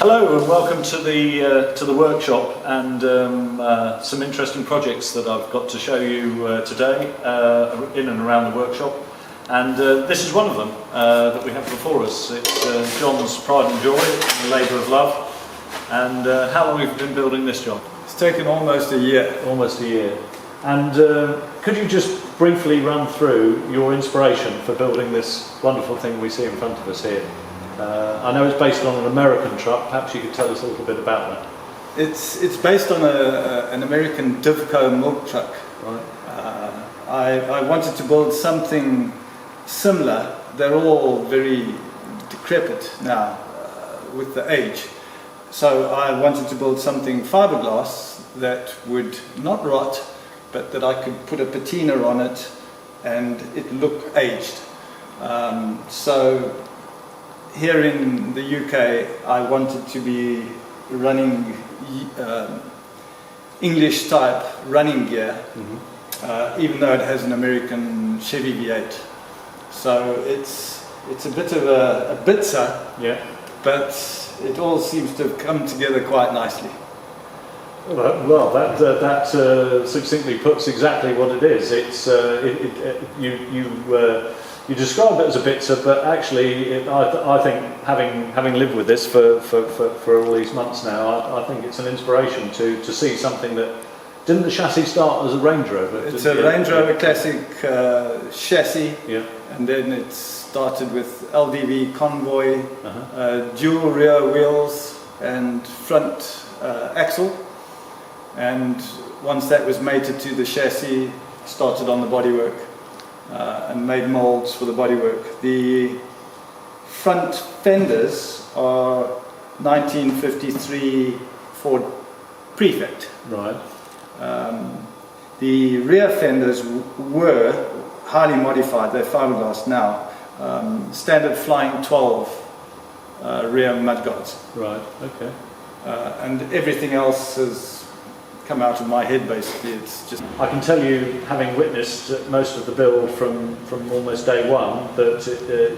Hello and welcome to the workshop and some interesting projects that I've got to show you today in and around the workshop, and this is one of them that we have before us. It's John's pride and joy, a labour of love. And how long have you been building this, John? It's taken almost a year. Almost a year. And could you just briefly run through your inspiration for building this wonderful thing we see in front of us here? I know it's based on an American truck. Perhaps you could tell us a little bit about that. It's based on an American Divco milk truck. Right. I wanted to build something similar. They're all very decrepit now with the age. So I wanted to build something fiberglass that would not rot, but that I could put a patina on it and it look aged. So here in the UK, I wanted to be running English type running gear, even though it has an American Chevy V8. So it's a bit of a bitzer, Yeah. but it all seems to have come together quite nicely. Well, that succinctly puts exactly what it is. It's you describe it as a bitzer, but actually, I think having lived with this for all these months now, I think it's an inspiration to see something that didn't the chassis start as a Range Rover? It's a Range Rover Classic chassis, yeah, and then it started with LDV convoy, dual rear wheels and front axle, and once that was mated to the chassis, started on the bodywork. And made molds for the bodywork. The front fenders are 1953 Ford Prefect. Right. The rear fenders were highly modified. They're fiberglass now. Standard Flying 12 rear mudguards. Right. Okay. And everything else has come out of my head, basically. It's just, I can tell you, having witnessed most of the build from almost day one, that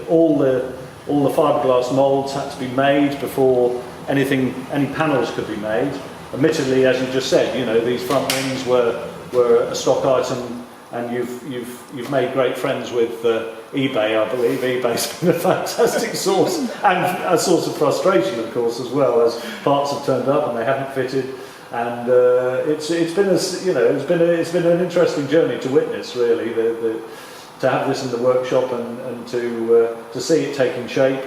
all the fiberglass molds had to be made before any panels could be made. Admittedly, as you just said, these front wings were a stock item, and you've made great friends with eBay, I believe. eBay's been a fantastic source and a source of frustration, of course, as well, as parts have turned up and they haven't fitted. And it's been an interesting journey to witness, really, to have this in the workshop and to see it taking shape,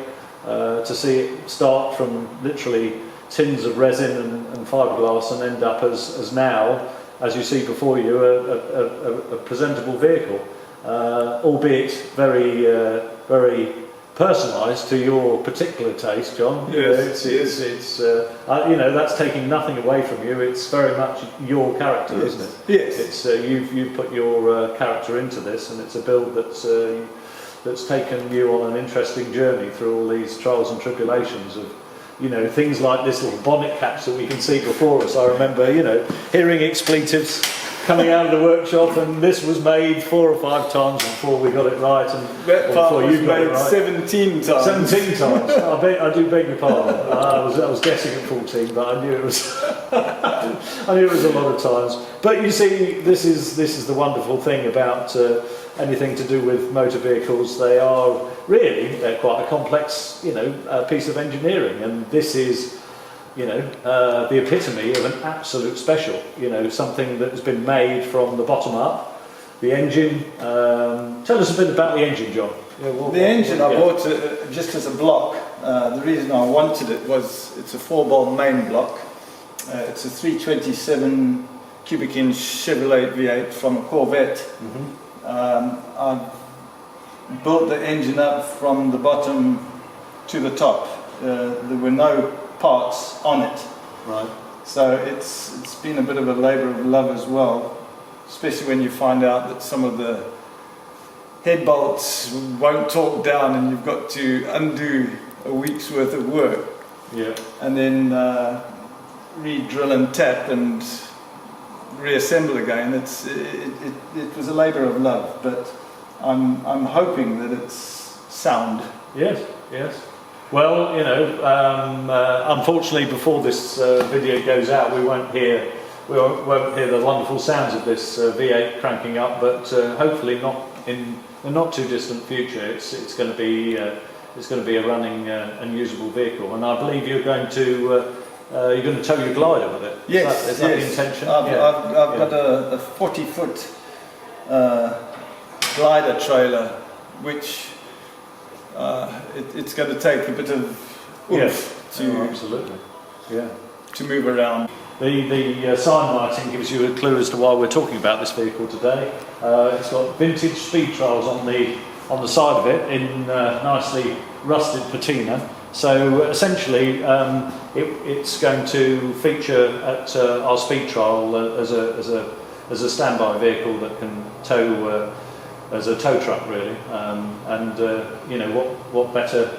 to see it start from literally tins of resin and fiberglass and end up as now, as you see before you, a presentable vehicle, albeit very personalised to your particular taste, John. Yes, it's that's taking nothing away from you. It's very much your character, yes, isn't it? Yes. It's you've put your character into this, and it's a build that's taken you on an interesting journey through all these trials and tribulations of things like this little bonnet catch that we can see before us. I remember hearing expletives coming out of the workshop, and this was made 4 or 5 times before we got it right, and that part before was you got made it right. 17 times. 17 times. I do beg your pardon. I was guessing at 14, but I knew it was. I knew it was a lot of times. But you see, this is the wonderful thing about anything to do with motor vehicles. They're quite a complex, piece of engineering, and this is. The epitome of an absolute special, something that has been made from the bottom up. The engine, tell us a bit about the engine, John. The engine I bought just as a block. The reason I wanted it was it's a 4-bolt main block. It's a 327 cubic inch Chevrolet V8 from a Corvette. I built the engine up from the bottom to the top. There were no parts on it, right? So it's been a bit of a labour of love as well, especially when you find out that some of the head bolts won't torque down and you've got to undo a week's worth of work, and then re-drill and tap and reassemble again. It was a labour of love, but I'm hoping that it's sound. Yes. Well, you know, unfortunately, before this video goes out, we won't hear the wonderful sounds of this V8 cranking up. But hopefully, not in the not too distant future, it's going to be a running and usable vehicle. And I believe you're going to tow your glider with it. Yes, is that the intention? I've got a 40-foot glider trailer, which it's going to take a bit of oomph absolutely, to move around. The sign writing gives you a clue as to why we're talking about this vehicle today. It's got vintage Speedtrials on the side of it in nicely rusted patina. So essentially, it's going to feature at our Speedtrial as a standby vehicle that can tow as a tow truck, really. You know, what better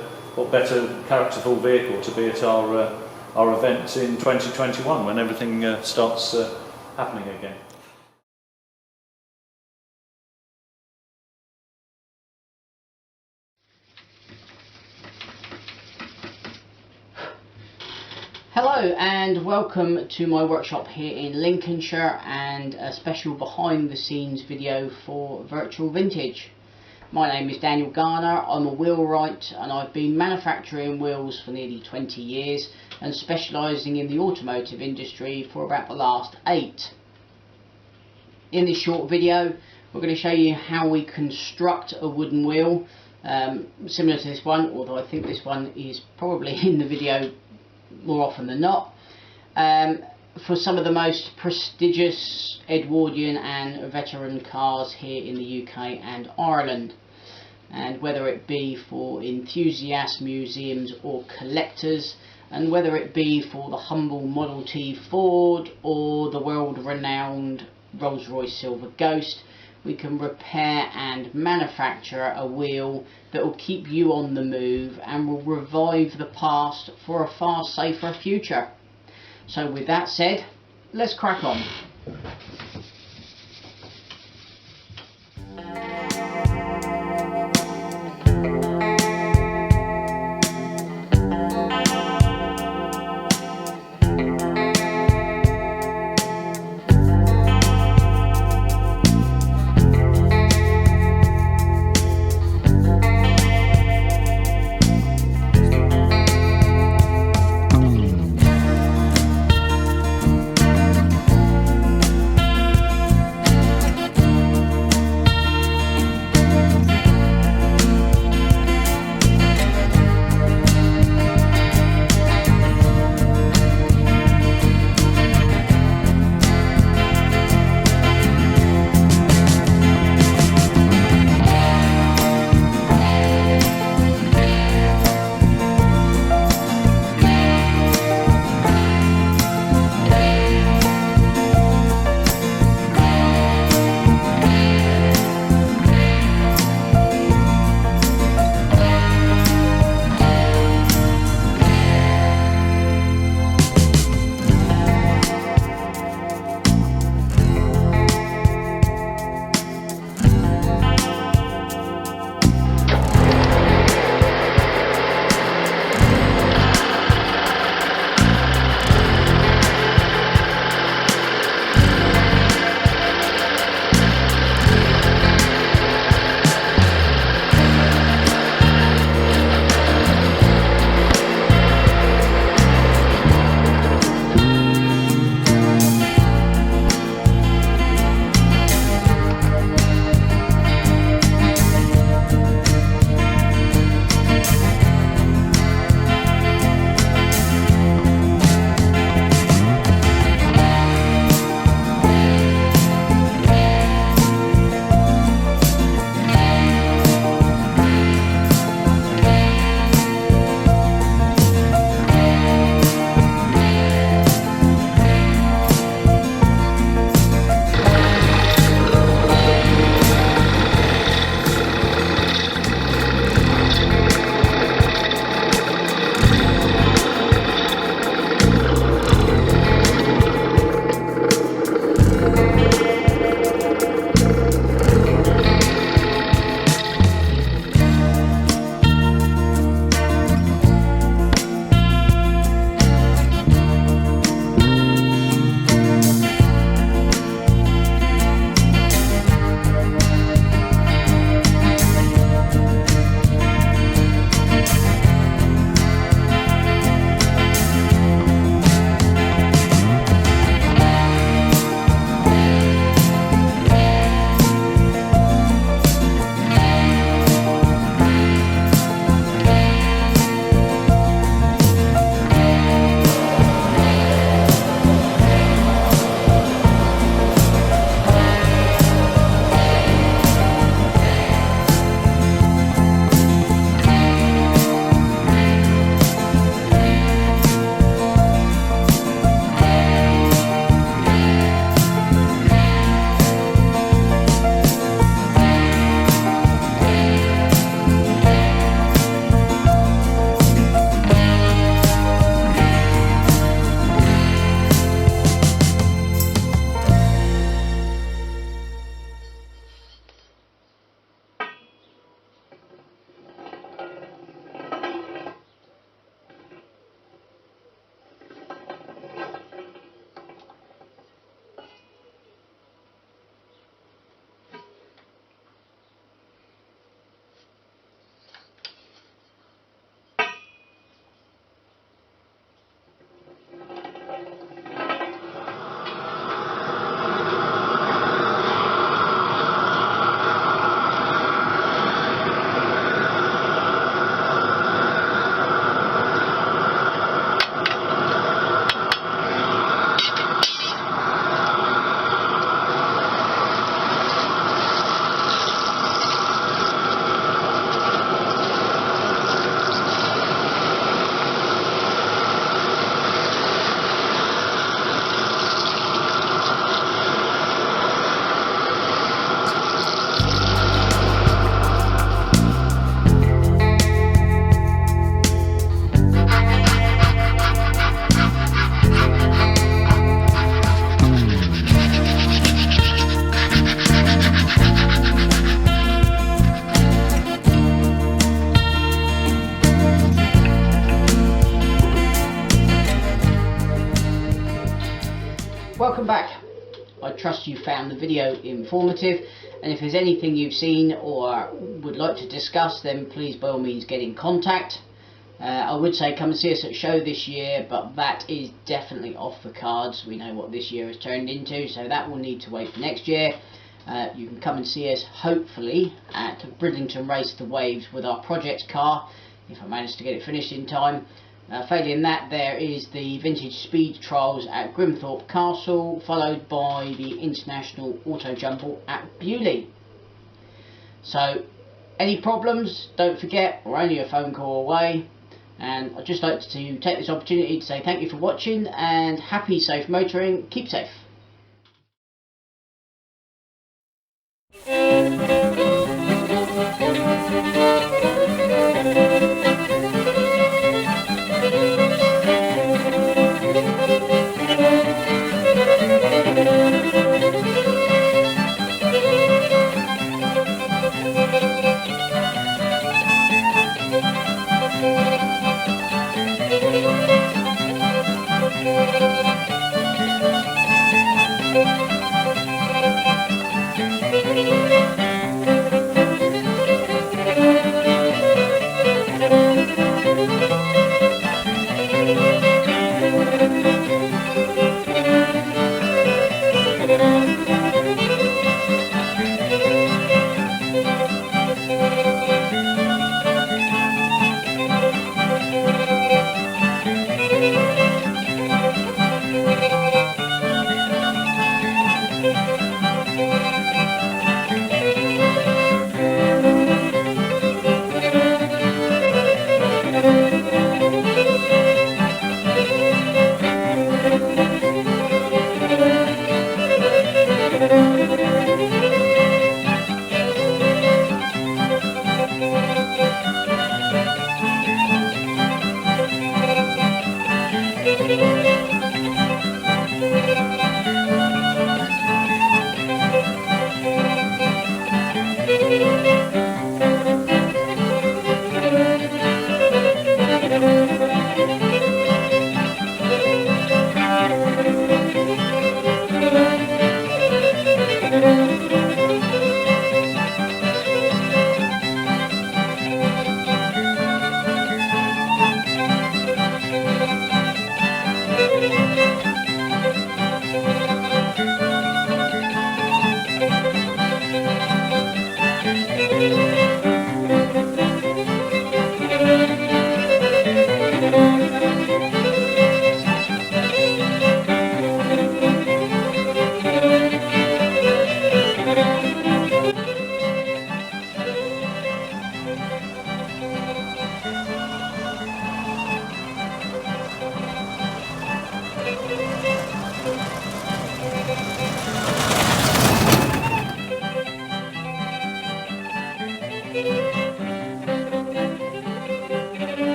characterful vehicle to be at our event in 2021 when everything starts happening again. Hello and welcome to my workshop here in Lincolnshire and a special behind the scenes video for Virtual Vintage. My name is Daniel Garner, I'm a wheelwright and I've been manufacturing wheels for nearly 20 years and specialising in the automotive industry for about the last 8. In this short video we're going to show you how we construct a wooden wheel similar to this one, although I think this one is probably in the video more often than not, for some of the most prestigious Edwardian and veteran cars here in the UK and Ireland, and whether it be for enthusiast museums or collectors, and whether it be for the humble Model T Ford or the world-renowned Rolls-Royce Silver Ghost, we can repair and manufacture a wheel that will keep you on the move and will revive the past for a far safer future. So with that said, let's crack on. back. I trust you found the video informative, and if there's anything you've seen or would like to discuss, then please by all means get in contact. I would say come and see us at show this year, but that is definitely off the cards. We know what this year has turned into, so that will need to wait for next year. You can come and see us hopefully at Bridlington Race the Waves with our project car, if I manage to get it finished in time. Failing that, there is the Vintage Speed Trials at Grimthorpe Castle, followed by the International Auto Jumble at Bewley. So any problems, don't forget, we're only a phone call away. And I'd just like to take this opportunity to say thank you for watching, and happy safe motoring. Keep safe.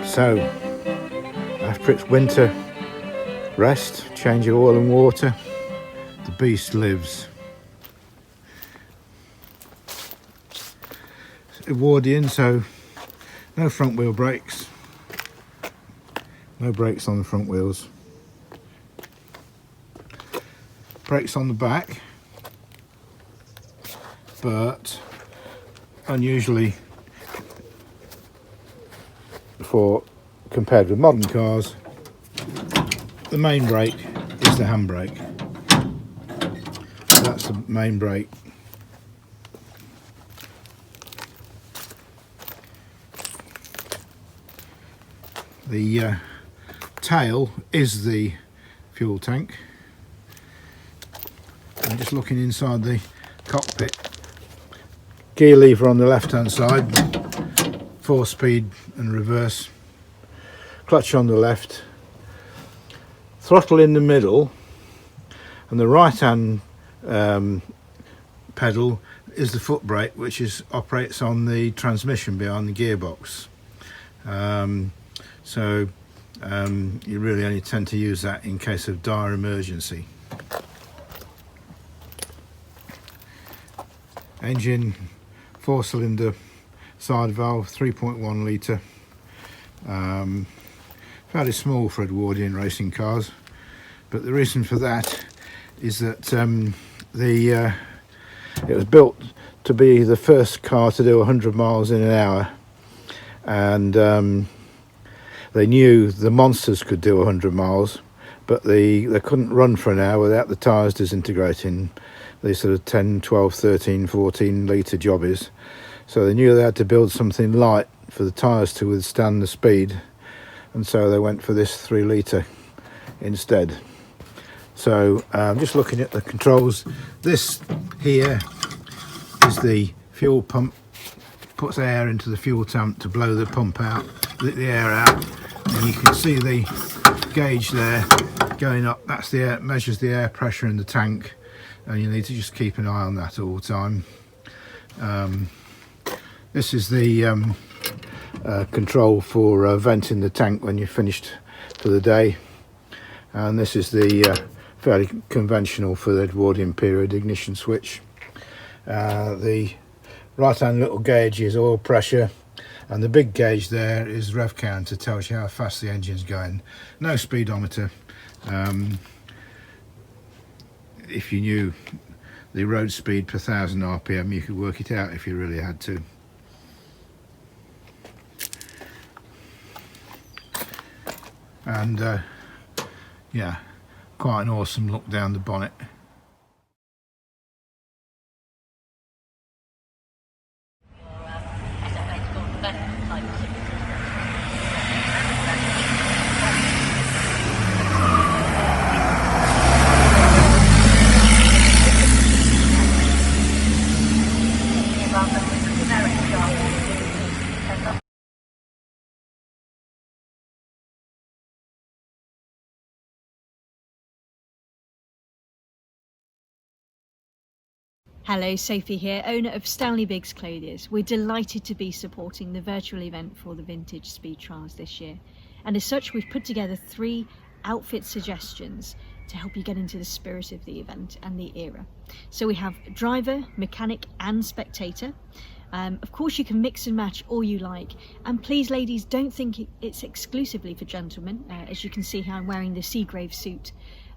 So, after its winter rest, change of oil and water, the beast lives. It's Edwardian, so no front wheel brakes, no brakes on the front wheels, brakes on the back, but unusually compared with modern cars, the main brake is the handbrake. So that's the main brake. The tail is the fuel tank. I'm just looking inside the cockpit. Gear lever on the left hand side, 4-speed and reverse, clutch on the left, throttle in the middle, and the right hand pedal is the foot brake, which operates on the transmission behind the gearbox. You really only tend to use that in case of dire emergency. Engine 4-cylinder side valve, 3.1 litre, fairly small for Edwardian racing cars, but the reason for that is that it was built to be the first car to do 100 miles in an hour, and they knew the monsters could do 100 miles, but they couldn't run for an hour without the tyres disintegrating, these sort of 10, 12, 13, 14 litre jobbies. So they knew they had to build something light for the tyres to withstand the speed, and so they went for this 3 litre instead. So just looking at the controls, this here is the fuel pump, puts air into the fuel tank to blow the pump out, the air out, and you can see the gauge there going up. That's the air, measures the air pressure in the tank, and you need to just keep an eye on that all the time. This is the control for venting the tank when you're finished for the day, and this is the fairly conventional for the Edwardian period ignition switch. The right hand little gauge is oil pressure, and the big gauge there is rev counter, tells you how fast the engine's going. No speedometer. If you knew the road speed per 1000 RPM, you could work it out if you really had to. And yeah, quite an awesome look down the bonnet. Hello, Sophie here, owner of Stanley Biggs Clothiers. We're delighted to be supporting the virtual event for the Vintage Speed Trials this year. And as such, we've put together 3 outfit suggestions to help you get into the spirit of the event and the era. So we have driver, mechanic and spectator. Of course you can mix and match all you like, and please ladies, don't think it's exclusively for gentlemen. As you can see here, I'm wearing the Seagrave suit,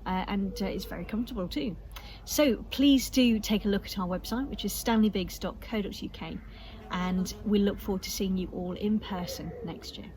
and it's very comfortable too. So please do take a look at our website, which is stanleybiggs.co.uk, and we look forward to seeing you all in person next year.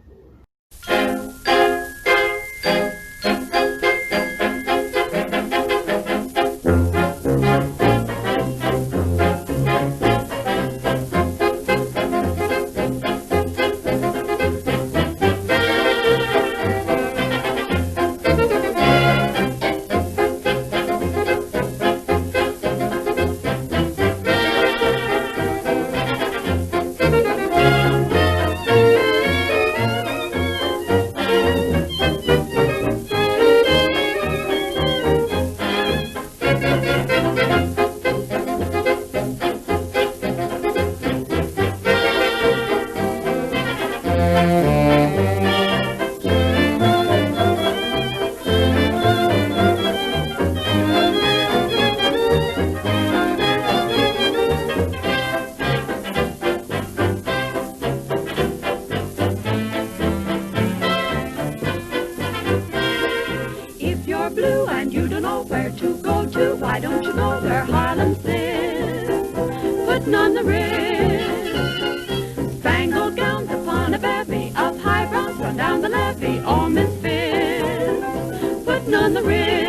Blue and you don't know where to go to, why don't you go where Harlem sits, putting on the wrist, spangled gowns upon a bevy of high brows run down the levee, all misfits, putting on the wrist.